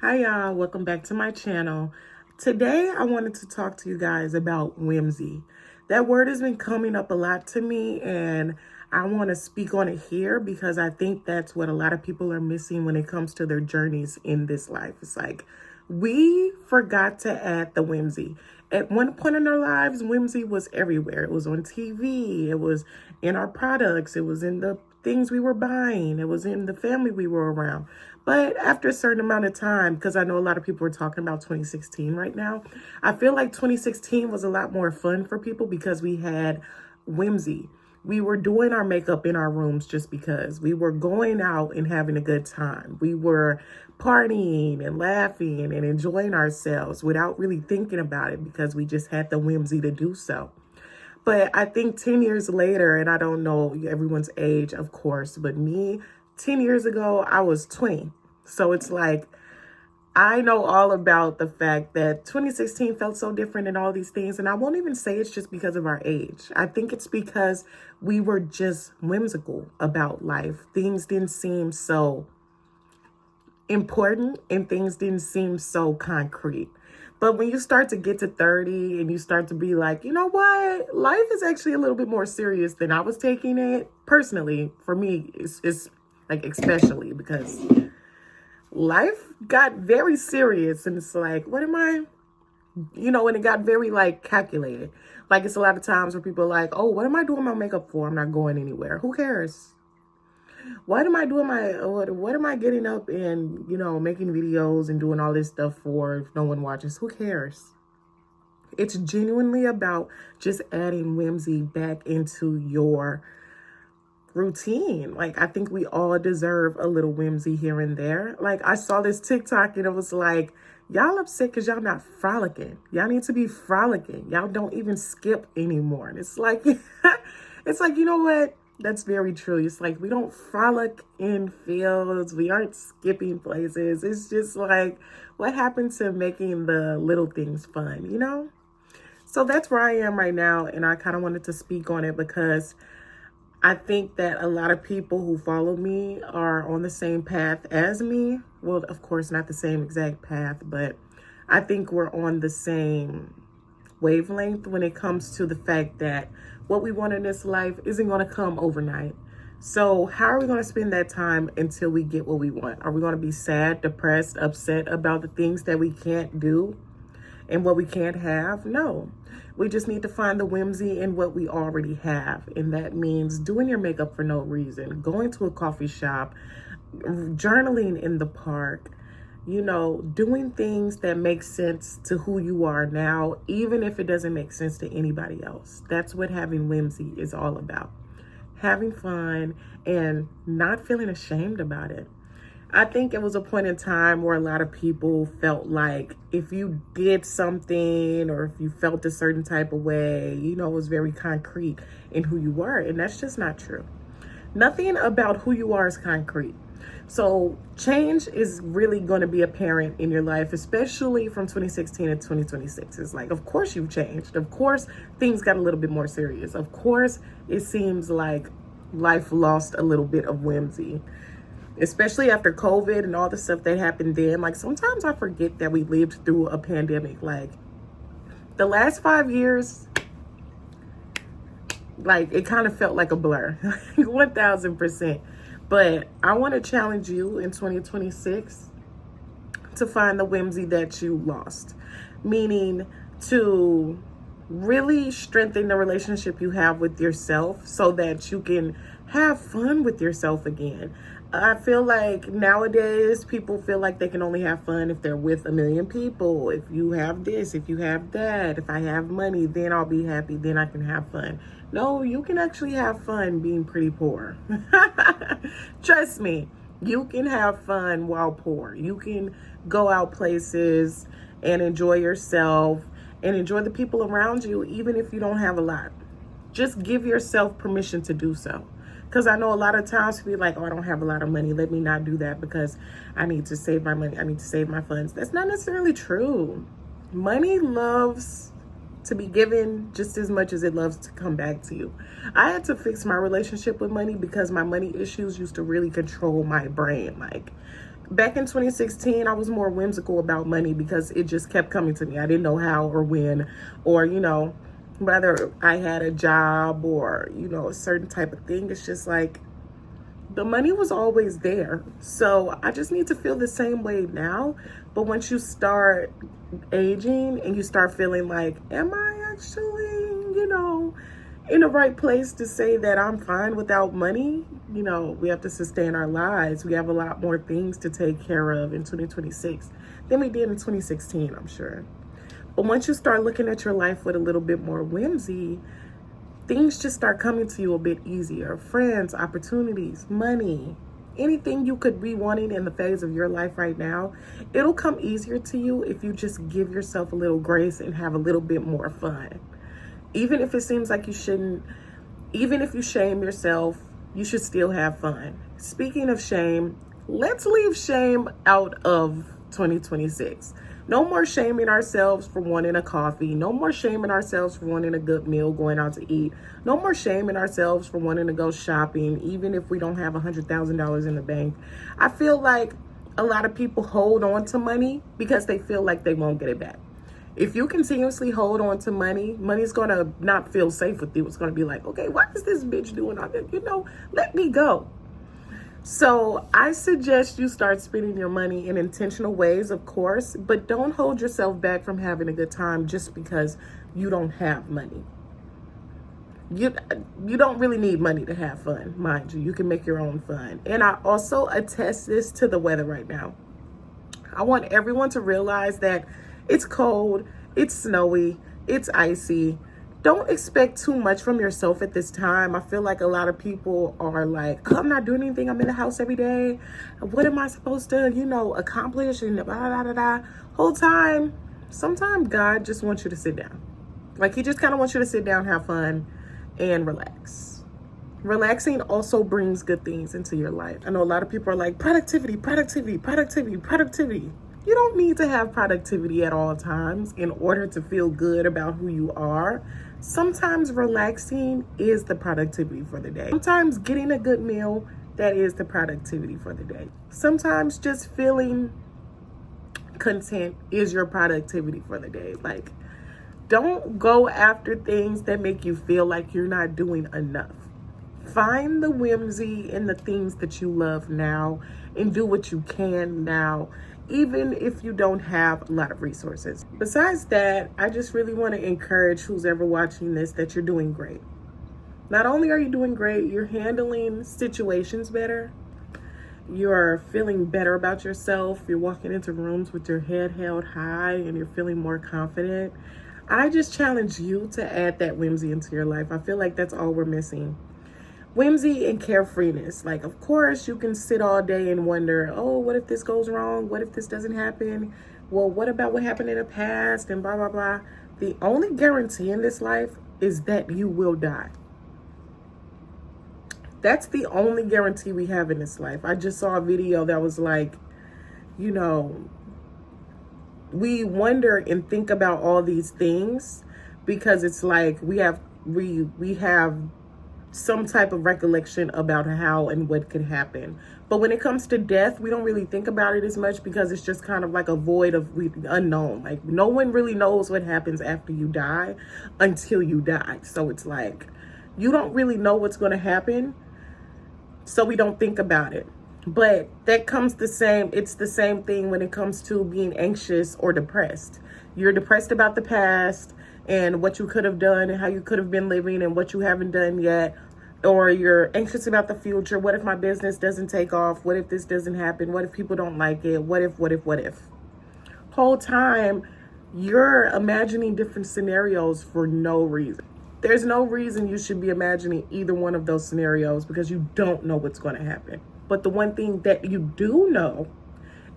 Hi y'all, welcome back to my channel. Today I wanted to talk to you guys about whimsy. That word has been coming up a lot to me and I want to speak on it here because I think that's what a lot of people are missing when it comes to their journeys in this life. It's like we forgot to add the whimsy. At one point in our lives, whimsy was everywhere. It was on TV, it was in our products, it was in the things we were buying, it was in the family we were around. But after a certain amount of time, because I know a lot of people are talking about 2016 right now, I feel like 2016 was a lot more fun for people because we had whimsy. We were doing our makeup in our rooms just because. We were going out and having a good time. We were partying and laughing and enjoying ourselves without really thinking about it because we just had the whimsy to do so. But I think 10 years later, and I don't know everyone's age, of course, but me, 10 years ago, I was 20. So it's like, I know all about the fact that 2016 felt so different and all these things. And I won't even say it's just because of our age. I think it's because we were just whimsical about life. Things didn't seem so important and things didn't seem so concrete. But when you start to get to 30 and you start to be like, you know what? Life is actually a little bit more serious than I was taking it. Personally, for me, it's like especially because life got very serious and it's like, what am I, and it got very like calculated. Like it's a lot of times where people are like, oh, what am I doing my makeup for? I'm not going anywhere. Who cares? What am I doing what am I getting up and, making videos and doing all this stuff for if no one watches? Who cares? It's genuinely about just adding whimsy back into your routine. Like, I think we all deserve a little whimsy here and there. Like, I saw this TikTok and it was like, y'all upset because y'all not frolicking. Y'all need to be frolicking. Y'all don't even skip anymore. And it's like, it's like, you know what? That's very true. It's like we don't frolic in fields. We aren't skipping places. It's just like, what happened to making the little things fun? So that's where I am right now. And I kind of wanted to speak on it because I think that a lot of people who follow me are on the same path as me. Well, of course, not the same exact path, but I think we're on the same wavelength when it comes to the fact that what we want in this life isn't going to come overnight. So how are we going to spend that time until we get what we want? Are we going to be sad, depressed, upset about the things that we can't do and what we can't have? No. We just need to find the whimsy in what we already have. And that means doing your makeup for no reason, going to a coffee shop, journaling in the park, doing things that make sense to who you are now, even if it doesn't make sense to anybody else. That's what having whimsy is all about. Having fun and not feeling ashamed about it. I think it was a point in time where a lot of people felt like if you did something or if you felt a certain type of way, it was very concrete in who you were. And that's just not true. Nothing about who you are is concrete. So change is really going to be apparent in your life, especially from 2016 to 2026. It's like, of course you've changed. Of course things got a little bit more serious. Of course it seems like life lost a little bit of whimsy, especially after COVID and all the stuff that happened then. Like sometimes I forget that we lived through a pandemic. Like the last 5 years, like it kind of felt like a blur, 1000%. But I want to challenge you in 2026 to find the whimsy that you lost, meaning to really strengthen the relationship you have with yourself so that you can have fun with yourself again. I feel like nowadays people feel like they can only have fun if they're with a million people. If you have this, if you have that, if I have money, then I'll be happy, then I can have fun. No, you can actually have fun being pretty poor. Trust me, you can have fun while poor. You can go out places and enjoy yourself and enjoy the people around you, even if you don't have a lot. Just give yourself permission to do so. Because I know a lot of times people be like, oh, I don't have a lot of money. Let me not do that because I need to save my money. I need to save my funds. That's not necessarily true. Money loves to be given just as much as it loves to come back to you. I had to fix my relationship with money because my money issues used to really control my brain. Like Back in 2016, I was more whimsical about money because it just kept coming to me. I didn't know how or when, or, whether I had a job or, a certain type of thing. It's just like the money was always there. So I just need to feel the same way now. But once you start aging and you start feeling like, am I actually, in the right place to say that I'm fine without money? We have to sustain our lives. We have a lot more things to take care of in 2026 than we did in 2016, I'm sure. But once you start looking at your life with a little bit more whimsy, things just start coming to you a bit easier. Friends, opportunities, money, anything you could be wanting in the phase of your life right now, it'll come easier to you if you just give yourself a little grace and have a little bit more fun. Even if it seems like you shouldn't, even if you shame yourself, you should still have fun. Speaking of shame, let's leave shame out of 2026. No more shaming ourselves for wanting a coffee. No more shaming ourselves for wanting a good meal, going out to eat. No more shaming ourselves for wanting to go shopping, even if we don't have $100,000 in the bank. I feel like a lot of people hold on to money because they feel like they won't get it back. If you continuously hold on to money, money's going to not feel safe with you. It's going to be like, okay, what is this bitch doing on this? Let me go. So I suggest you start spending your money in intentional ways, of course, but don't hold yourself back from having a good time just because you don't have money. You don't really need money to have fun, mind you. You can make your own fun. And I also attest this to the weather right now. I want everyone to realize that it's cold, it's snowy, it's icy. Don't expect too much from yourself at this time. I feel like a lot of people are like, oh, I'm not doing anything. I'm in the house every day. What am I supposed to, accomplish? And blah, blah, blah, blah. Whole time, sometimes God just wants you to sit down. Like, he just kind of wants you to sit down, have fun, and relax. Relaxing also brings good things into your life. I know a lot of people are like, productivity, productivity, productivity, productivity. You don't need to have productivity at all times in order to feel good about who you are. Sometimes relaxing is the productivity for the day. Sometimes getting a good meal, that is the productivity for the day. Sometimes just feeling content is your productivity for the day. Like, don't go after things that make you feel like you're not doing enough. Find the whimsy in the things that you love now and do what you can now, even if you don't have a lot of resources. Besides that, I just really want to encourage who's ever watching this that you're doing great. Not only are you doing great, you're handling situations better. You're feeling better about yourself. You're walking into rooms with your head held high and you're feeling more confident. I just challenge you to add that whimsy into your life. I feel like that's all we're missing. Whimsy and carefreeness. Like, of course, you can sit all day and wonder, oh, what if this goes wrong? What if this doesn't happen? Well, what about what happened in the past? And blah, blah, blah. The only guarantee in this life is that you will die. That's the only guarantee we have in this life. I just saw a video that was like, we wonder and think about all these things because it's like we have some type of recollection about how and what could happen. But when it comes to death, we don't really think about it as much because it's just kind of like a void of unknown. Like, no one really knows what happens after you die until you die. So it's like, you don't really know what's going to happen, so we don't think about it. But it's the same thing when it comes to being anxious or depressed. You're depressed about the past and what you could have done and how you could have been living and what you haven't done yet. Or you're anxious about the future. What if my business doesn't take off? What if this doesn't happen? What if people don't like it? What if? Whole time, you're imagining different scenarios for no reason. There's no reason you should be imagining either one of those scenarios because you don't know what's going to happen. But the one thing that you do know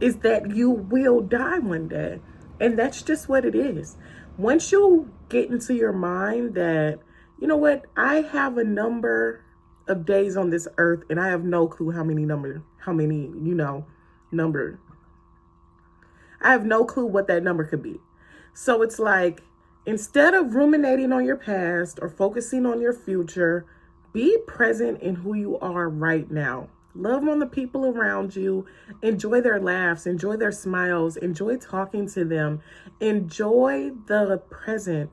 is that you will die one day. And that's just what it is. Once you get into your mind that, you know what, I have a number of days on this earth and I have no clue how many number. I have no clue what that number could be. So it's like, instead of ruminating on your past or focusing on your future, be present in who you are right now. Love on the people around you. Enjoy their laughs. Enjoy their smiles. Enjoy talking to them. Enjoy the present,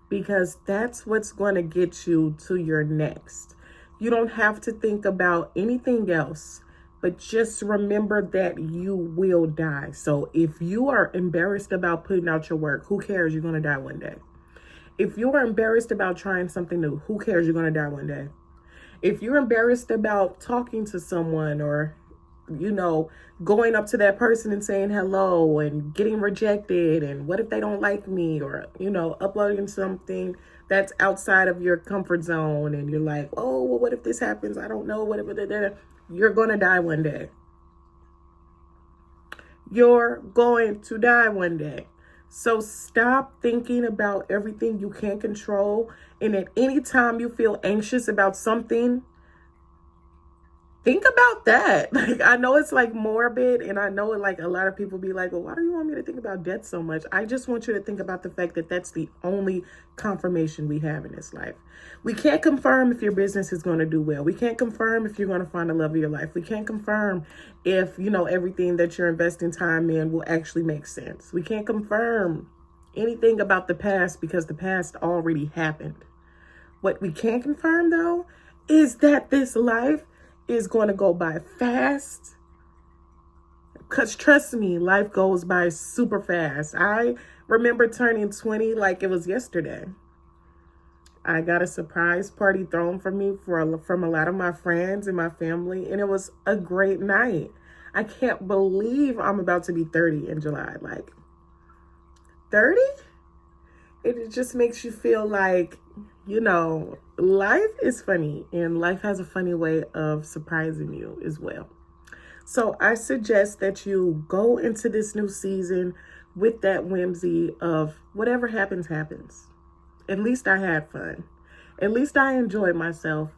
because that's what's going to get you to your next. You don't have to think about anything else, but just remember that you will die. So if you are embarrassed about putting out your work, who cares? You're going to die one day. If you are embarrassed about trying something new, who cares? You're going to die one day. If you're embarrassed about talking to someone, or, going up to that person and saying hello and getting rejected, and what if they don't like me, or, uploading something that's outside of your comfort zone, and you're like, oh, well, what if this happens? I don't know. You're going to die one day. You're going to die one day. So stop thinking about everything you can't control. And at any time you feel anxious about something, think about that. Like, I know it's like morbid, and I know like a lot of people be like, well, why do you want me to think about death so much? I just want you to think about the fact that that's the only confirmation we have in this life. We can't confirm if your business is going to do well. We can't confirm if you're going to find the love of your life. We can't confirm if, everything that you're investing time in will actually make sense. We can't confirm anything about the past, because the past already happened. What we can confirm, though, is that this life is going to go by fast, because trust me, life goes by super fast. I remember turning 20 like it was yesterday. I got a surprise party thrown for me from a lot of my friends and my family, and it was a great night. I can't believe I'm about to be 30 in July. Like, 30? It just makes you feel like, life is funny, and life has a funny way of surprising you as well. So I suggest that you go into this new season with that whimsy of whatever happens, happens. At least I had fun. At least I enjoyed myself.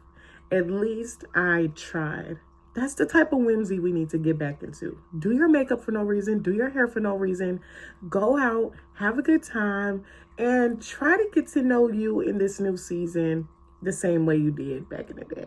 At least I tried. That's the type of whimsy we need to get back into. Do your makeup for no reason. Do your hair for no reason. Go out, have a good time, and try to get to know you in this new season the same way you did back in the day.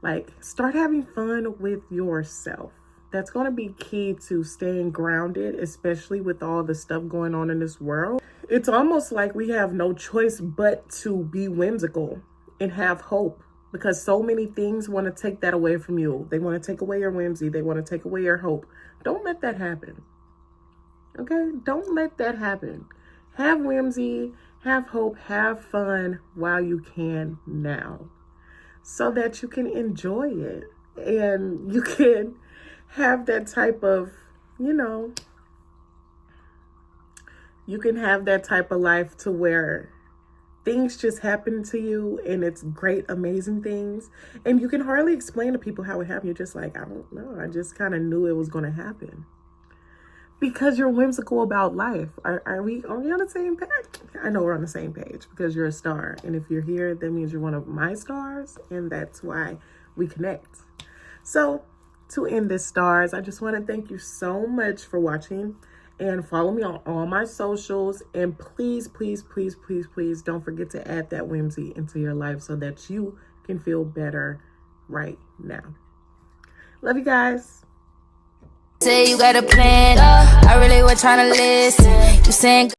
Like, start having fun with yourself. That's going to be key to staying grounded, especially with all the stuff going on in this world. It's almost like we have no choice but to be whimsical and have hope, because so many things want to take that away from you. They want to take away your whimsy. They want to take away your hope. Don't let that happen. Okay? Don't let that happen. Have whimsy, have hope, have fun while you can now, so that you can enjoy it, and you can have that type of, you can have that type of life to where things just happen to you, and it's great, amazing things, and you can hardly explain to people how it happened. You're just like, I don't know. I just kind of knew it was going to happen. Because you're whimsical about life. Are we on the same page? I know we're on the same page, because you're a star. And if you're here, that means you're one of my stars. And that's why we connect. So to end this, stars, I just want to thank you so much for watching. And follow me on all my socials. And please, please, please, please, please don't forget to add that whimsy into your life, so that you can feel better right now. Love you guys. Say you got a plan, I really was trying to listen. You saying